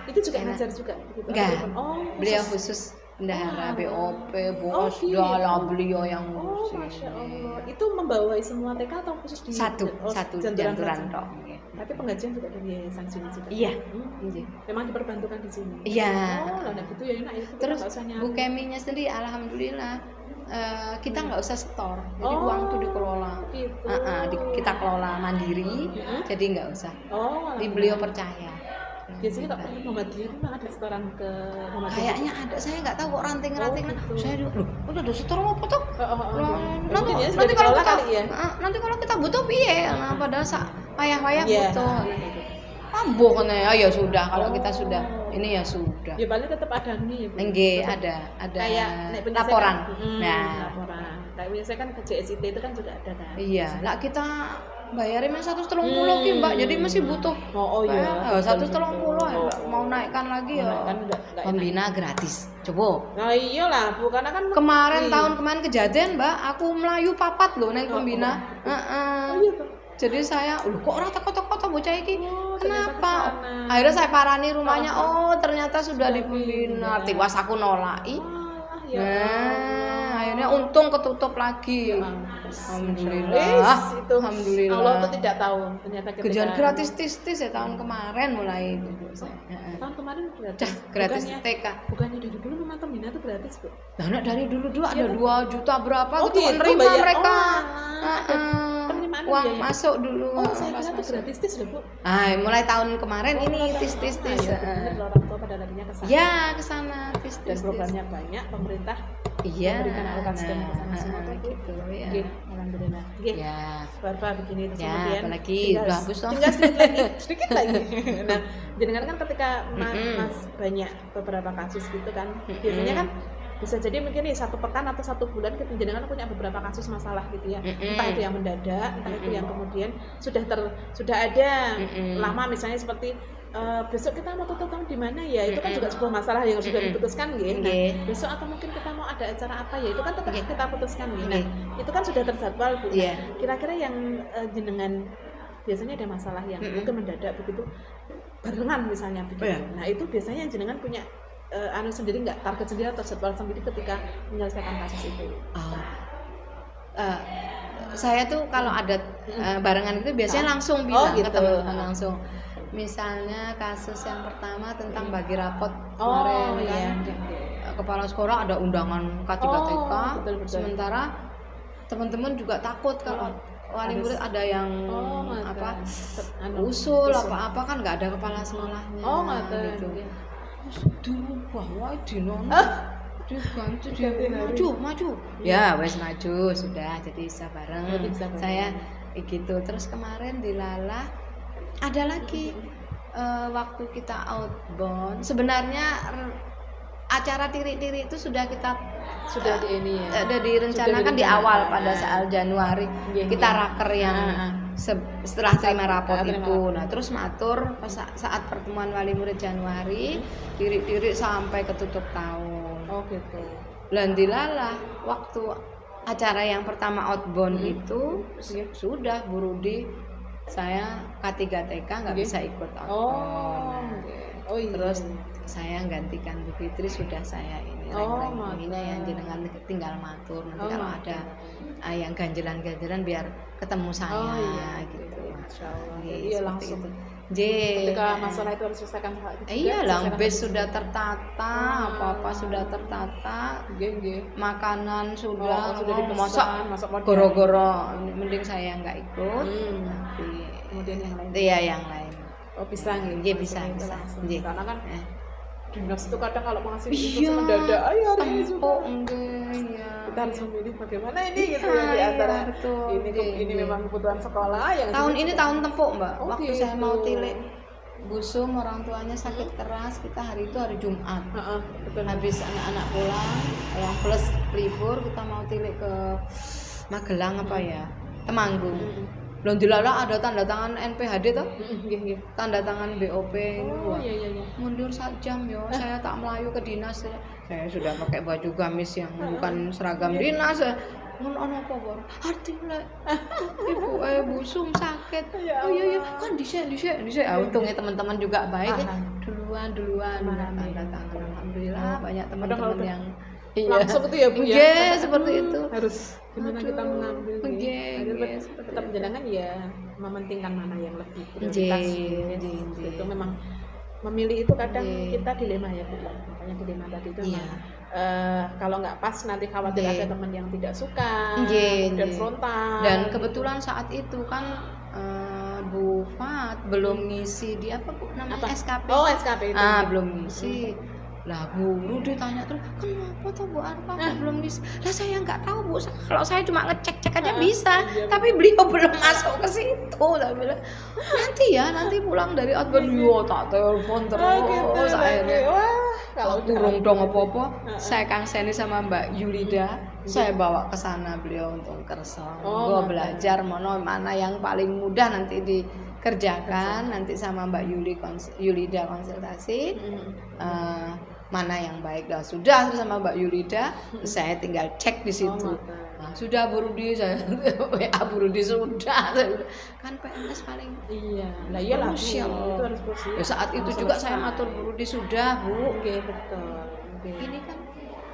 Itu juga enak. ngajar juga gitu. Enggak. Oh, beliau khusus. khusus bendahara Oh. BOP, bos, gitu. dalam beliau yang Oh, ngurusin. masya Allah. Itu membawahi semua TK atau khusus di Satu janturan saja? tok. Tapi pengajian juga dari yayasan sini juga. Iya. Hmm. Memang diperbantukan di sini. Iya. Oh, lah gitu ya enak ya. Kita Terus nggak usah nyari. Bu Keminya sendiri alhamdulillah kita nggak usah setor, jadi Oh, uang tuh dikelola. Gitu. Kita kelola mandiri, Mm-mm. jadi nggak usah. Oh, Di beliau percaya. biasanya tak pernah Muhammadiyah itu ada setoran ke Muhammadiyah. Kayaknya ada, saya nggak tahu kok ranting-ranting. Oh, gitu. Saya loh, udah ada setor apa tuh? Nanti ya, sudah kalau dikelola kita kali ya. nanti kalau kita butuh piye? Nah, padahal wayah-wayah Iya. butuh. Ambuh ya, ya sudah kalau kita sudah ini ya sudah. Ya paling tetap ada nih. Bu. Enggak, ada Kayak nek punya saya laporan. kan, laporan. Kayak punya saya kan ke JSIT itu kan juga ada kan. Iya, lah kita bayarin mas 130 ki Mbak, jadi masih butuh. Oh iya. 130 ya, mau naikkan lagi ya. Kan udah enggak enak. Pembina gratis. Coba. Nah iyalah, Bu, karena kan Kemarin free. tahun kemarin kejadian Mbak, aku melayu papat loh neng pembina. Oh iya tuh. Jadi saya, loh kok ora teko-teko bocah iki? Oh, ternyata Kenapa? kesana. Akhirnya saya parani rumahnya. Oh, ternyata sudah di pembina. Tiwas aku nolaki. Walah, ya. Nah, akhirnya untung ketutup lagi. Ya ampun. Alhamdulillah. Itu Alhamdulillah. Allah tuh tidak tahu ternyata ketika Kejar gratis tis ya tahun kemarin mulai itu. tahun kemarin gratis. Dah gratis Bukannya- TK. Bukannya dari dulu memang pembina itu gratis, Bu? Nah, nah, dari dulu ada Iya, kan? 2 juta berapa Oh, gitu gitu, menerima bayar. mereka. Oh, alah. Penerimaan Uang biaya. masuk dulu. Oh, saya pas kira itu masuk. gratis tis loh, Bu. Mulai tahun kemarin ini Oh, tis. ya, benar, orang tua pada larinya ke sana. Ya, ke sana tis. Dan programnya banyak, pemerintah Iya, memberikan alokasi dana ke sana semua tuh Bu. gitu ya. Nggih, alhamdulillah. Nggih. Ya. Barfa begini terus Ya, kemudian apalagi tinggal udah habis toh. tinggal sedikit lagi. Nah, jenengan kan ketika Mas banyak beberapa kasus gitu kan, biasanya kan bisa jadi mungkin nih 1 pekan atau 1 bulan kita jenengan punya beberapa kasus masalah gitu ya. Entah itu yang mendadak, entah itu yang kemudian sudah ada lama, misalnya seperti besok kita mau tutup tahun di mana ya, itu kan juga sebuah masalah yang sudah diputuskan gitu. Nah, besok atau mungkin kita mau ada acara apa ya, itu kan tetap kita putuskan gitu. Nah, itu kan sudah terjadwal Bu. Nah, kira-kira yang jenengan biasanya ada masalah yang mungkin mendadak begitu barengan misalnya begitu. Nah, itu biasanya jenengan punya sendiri nggak, target sendiri atau jadwal sendiri ketika menyelesaikan kasus itu? Saya tuh kalau ada barengan itu biasanya langsung bilang ke teman-teman langsung. Misalnya kasus yang pertama tentang bagi rapot kemarin kan, kepala sekolah ada undangan K3TK, sementara teman-teman juga takut kalau wali murid ada yang usul apa-apa kan nggak ada kepala sekolahnya gitu. Dirubah wae dinono diganti maju ya wes maju sudah, jadi bisa bareng saya gitu. Terus kemarin di Lala ada lagi waktu kita outbound, sebenarnya acara tiri-tiri itu sudah direncanakan di awal pada saat Januari kita raker yang setelah terima rapot itu. Nah terus matur saat pertemuan wali murid Januari tiri-tiri sampai ketutup tahun. Gitu. Landilalah waktu acara yang pertama outbound itu sudah Bu Rudi, saya K3TK nggak bisa ikut outbound. Terus saya gantikan Bu Fitri, sudah saya ini ini yang jenengan tinggal matur nanti kalau ada yang ganjelan biar ketemu saya gitu. Iya langsung itu. Ketika masalah itu harus selesaikan hal itu. Iya lah, base sudah tertata, apa-apa sudah tertata, makanan sudah dipesan, masak goro-goro, mending saya nggak ikut, tapi kemudian yang lain. Iya yang lain. Bisa bisa. Karena kan dinas itu kadang kalau mengasih itu mendadak, ayo hari ini sudah. Kita harus memilih bagaimana ini gitu ya di antara ini memang kebutuhan sekolah yang tahun ini tahun tempuk Mbak. Waktu saya mau tilik busung, orang tuanya sakit keras, kita hari itu hari Jumat. Habis anak-anak pulang, yang plus libur, kita mau tilik ke Magelang Temanggung. Belum dilala ada tanda tangan NPHD toh? Tanda tangan BOP. Mundur 1 jam yo, saya tak melayu ke dinas. Saya sudah pakai baju gamis yang bukan seragam dinas. Ono apa bor? Artinya ibu busung sakit. Oh iya kan dhisik. Untungnya teman-teman juga baik. Duluan. Tanda tangan alhamdulillah banyak teman-teman yang langsung itu ya Bu ya. Iya, seperti itu. Harus gimana kita mengambil tetap menjalankan ya, mementingkan mana yang lebih prioritas. Itu memang memilih itu kadang kita dilema ya Bu. Makanya dilema tadi itu kalau nggak pas nanti khawatir ada teman yang tidak suka dan frontal. Dan kebetulan saat itu kan Bu Fat belum ngisi di apa Bu namanya SKP. SKP itu. Belum ngisi. Lah Bu Rudi tanya terus, kenapa tuh Bu Arfa belum ngisi? Lah saya nggak tahu Bu, kalau saya cuma ngecek aja bisa, tapi beliau belum masuk ke situ. Saya bilang nanti pulang dari outbound tak telepon terus akhirnya. Kalau turun dong apa-apa, saya kangseni sama Mbak Yulida, saya bawa ke sana beliau untuk kerso. Gua belajar mana yang paling mudah nanti dikerjakan, nanti sama Mbak Yulida konsultasi. Mana yang baik dah sudah terus sama Mbak Yulida, saya tinggal cek di situ. Nah, sudah Bu Rudi, saya WA Bu Rudi sudah. Kan PNS paling lah iyalah itu harus krusial. Saat itu juga saya matur Bu Rudi sudah Bu. Betul. Ini kan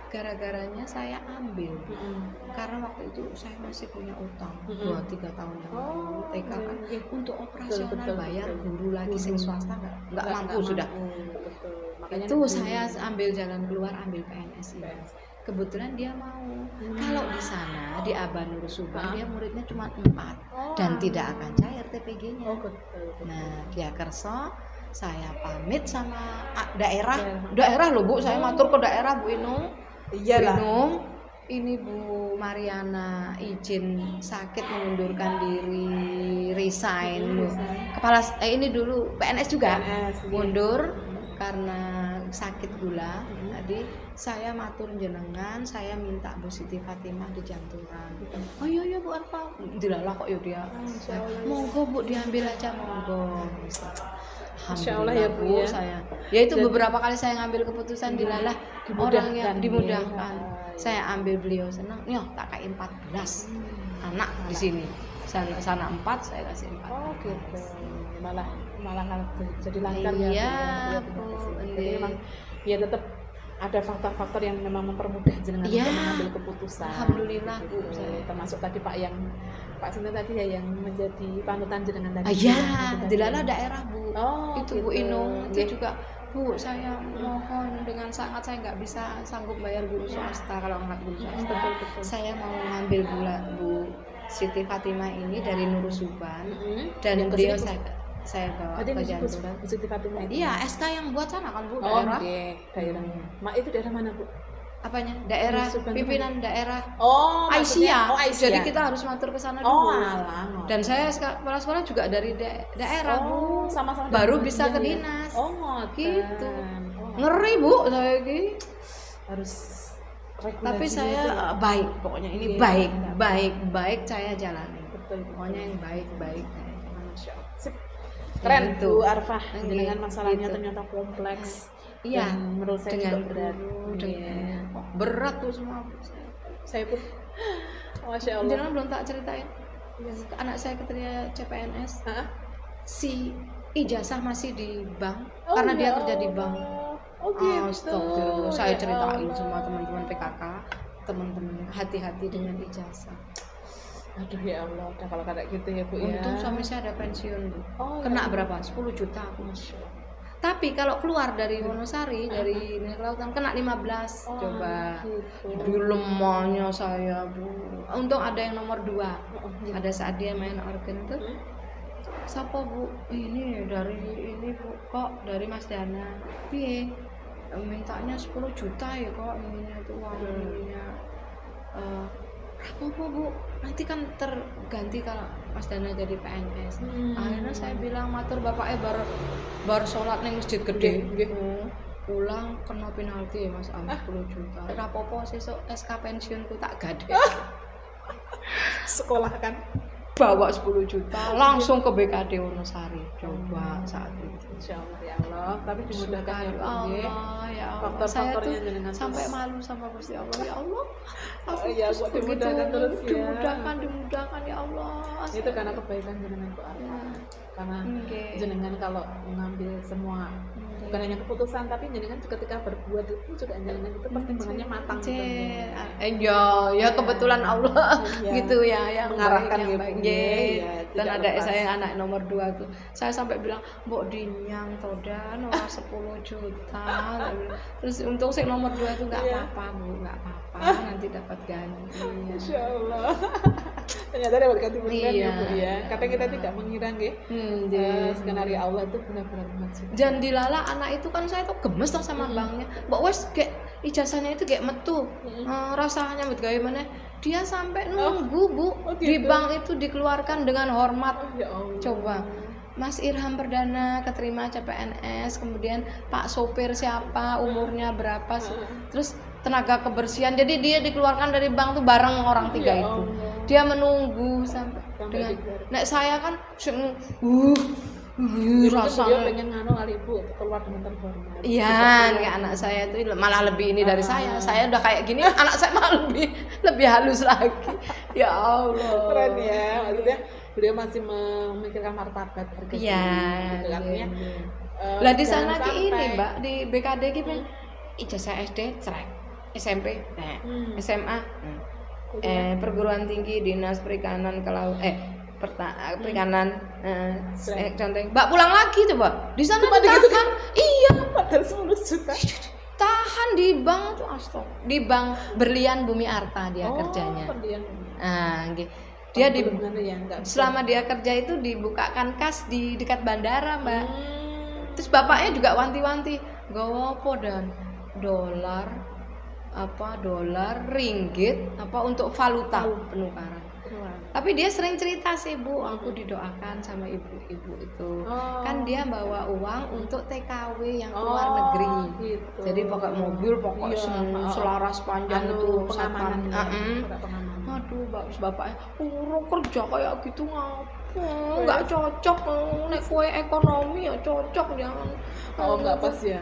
gara-garanya saya ambil karena waktu itu saya masih punya utang 2-3 tahun yang lalu TK kan untuk operasional bayar guru lagi sing swasta nggak mampu sudah. Itu saya ambil jalan keluar, ambil PNS ini. Kebetulan dia mau. Kalau di sana di Aba Nur Subhan dia muridnya cuma 4 dan tidak akan cair TPG-nya. Nah dia kerso, saya pamit sama daerah loh Bu, saya matur ke daerah Bu Inung. Iyalah. ini Bu Mariana izin sakit mengundurkan diri, resign Bu. Kepala ini dulu PNS juga PNS, iya. mundur karena sakit gula. Jadi saya matur jenengan, saya minta Bu Siti Fatimah di Janturan. Oh iya Bu Arfa, dilalah kok ya dia. Monggo Bu diambil aja monggo. Masya Allah ya Bu ya. Saya. Ya itu beberapa kali saya ngambil keputusan dilalah orang yang dimudahkan. Saya ambil beliau senang. Nyoh tak kayak 14 anak di sini. Sana 4 saya kasih 4. Oh gitu. Malah jadi lancar ya. Iya, Bu. Jadi memang ya tetap ada faktor-faktor yang memang mempermudah jenengan untuk mengambil keputusan. Alhamdulillah Bu. Termasuk tadi Pak Sinta tadi ya yang menjadi panutan jenengan tadi. Iya, dilalah daerah Bu. Oh, itu gitu. Bu Inung itu juga Bu, saya mohon dengan sangat saya nggak bisa sanggup bayar guru swasta kalau nggak guru swasta. Betul. Saya mau ngambil Bu Siti Fatimah ini dari Nurusuban dan yang beliau kesini, saya bawa berarti ke Janturan. Bu Siti Fatimah itu. Iya, SK yang buat sana kan Bu, Oh, daerah. daerahnya. Mak itu daerah mana Bu? Apanya? Daerah Nurusuban pimpinan daerah Oh, Aisyah. Aisyah. Jadi kita harus matur ke sana dulu. Oh, alah. Dan saya kepala sekolah juga dari daerah Bu. Sama-sama Baru dari bisa ke ya? dinas. Oh, ngoten. Gitu. Oh, Ngeri Bu saya ini. harus regulasinya Tapi saya itu ya. baik pokoknya ini Iya, baik saya jalani. betul. Pokoknya yang baik. Masya Allah. Sip. Keren Gitu. Bu Arfah dengan masalahnya Gitu. ternyata kompleks. Iya, Dan menurut saya dengan juga berat. dengan berat tuh semua. Saya pun Masya Allah. Jangan belum tak ceritain. Anak saya ketika CPNS, Hah? si ijazah masih di bank Oh, karena dia ya kerja di Allah. bank. Oh gitu. Astagfirullah. Saya Ya ceritain Allah. semua teman-teman PKK, teman-teman hati-hati dengan ijazah. Aduh ya Allah, udah kalau kayak gitu ya Bu ya. Untung suami saya ada pensiun Bu. Oh, Kena ya. berapa? 10 juta aku. Masya Allah. Tapi kalau keluar dari Wonosari, dari Minyak Lautan kena 15. Oh, Coba. gitu. Di lemahnya saya Bu. Untung ada yang nomor 2. Oh, gitu. Ada saat dia main organ itu. Siapa Bu? Ini dari ini Bu. Kok dari Mas Dana. Piye? Mintanya 10 juta ya kok ininya itu uang ininya. Apa Bu? Nanti kan terganti kalau Mas Dana jadi PNS. Akhirnya saya bilang matur bapaknya bar sholat ning masjid gede. Pulang kena penalti ya Mas Am 10 juta. Ora apa-apa sesuk SK pensiunku tak gade. Sekolah kan. Bawa 10 juta langsung ke BKD Wonosari. Coba saat itu. Insya Allah ya Allah. Tapi dimudahkan ya Bu. Allah ya Allah. Faktor-faktornya Saya tuh jenengan sampai terus. malu sama Gusti Allah ya Allah. Oh, ya, terus buat begitu dimudahkan terus ya. dimudahkan ya Allah. Itu karena kebaikan jenengan Bu Arfa. Karena Oke. jenengan kalau mengambil semua bukan hanya keputusan tapi jenengan ketika berbuat itu juga jenengan itu pertimbangannya matang gitu. Ya kebetulan Allah Iya. gitu ya yang Mengarahkan baik, yang ya, baik. Bu. Nggih. Iya, Dan tidak ada lepas. saya anak nomor 2 tuh. Saya sampai bilang, "Mbok dinyang todan ora 10 juta." Terus untung sih nomor 2 tuh enggak Iya. apa-apa, Bu, enggak apa-apa, nanti dapat ganti. Insya Allah. Ternyata dapat ganti beneran Iya. ya Bu ya. Karena kita tidak mengira nggih. Skenario Allah itu benar-benar maksud. Dan dilala anak itu kan saya tuh gemes tuh sama banknya. Mbak wes kayak ijazahnya itu kayak metu. Rasanya met gawe mana? Dia sampai nunggu Bu di gitu. bank itu dikeluarkan dengan hormat. Ya Allah. Coba Mas Irham Perdana keterima CPNS, kemudian Pak sopir siapa, umurnya berapa, terus tenaga kebersihan. Jadi dia dikeluarkan dari bank tuh bareng orang 3 Ya itu. Allah. Dia menunggu sampai dengan dikeluarkan. nek saya kan Jadi dia rasanya pengen nganu kali Bu keluar dengan terhormat. iya, kayak anak saya itu malah lebih ini dari saya. Saya udah kayak gini, anak saya malah lebih halus lagi. Ya Allah. Keren ya, maksudnya beliau masih memikirkan martabat harga diri, Iya. gitu. Artinya Lah di jangan sana ki ini, sampai- Mbak, di BKD ki pen ijazah SD cerek, SMP, nah, SMA, perguruan tinggi dinas perikanan perikanan, contoh, Mbak pulang lagi tuh, Mbak. Di sana Cuma ditahan, gitu kan? iya, padahal 10 juta. tahan di bank tuh, di bank Berlian Bumi Arta dia kerjanya. Berlian. Nah, nggih. Dia di Bener ya, enggak. selama dia kerja itu dibukakan kas di dekat bandara, Mbak. Terus bapaknya juga wanti-wanti, "Gawa apa dan dolar apa dolar, ringgit, apa untuk valuta penukaran. Tapi dia sering cerita sih, Bu, aku didoakan sama ibu-ibu itu. Kan dia bawa uang untuk TKW yang keluar negeri. Gitu. Jadi pakai mobil, pokoknya selaras panjang itu pengamanan. Aduh, bapaknya, kerja kayak gitu nggak cocok, nek kue ekonomi ya cocok jangan. Nggak pas ya.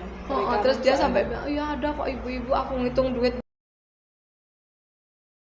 Terus dia sampai bilang, iya ada kok ibu-ibu, aku ngitung duit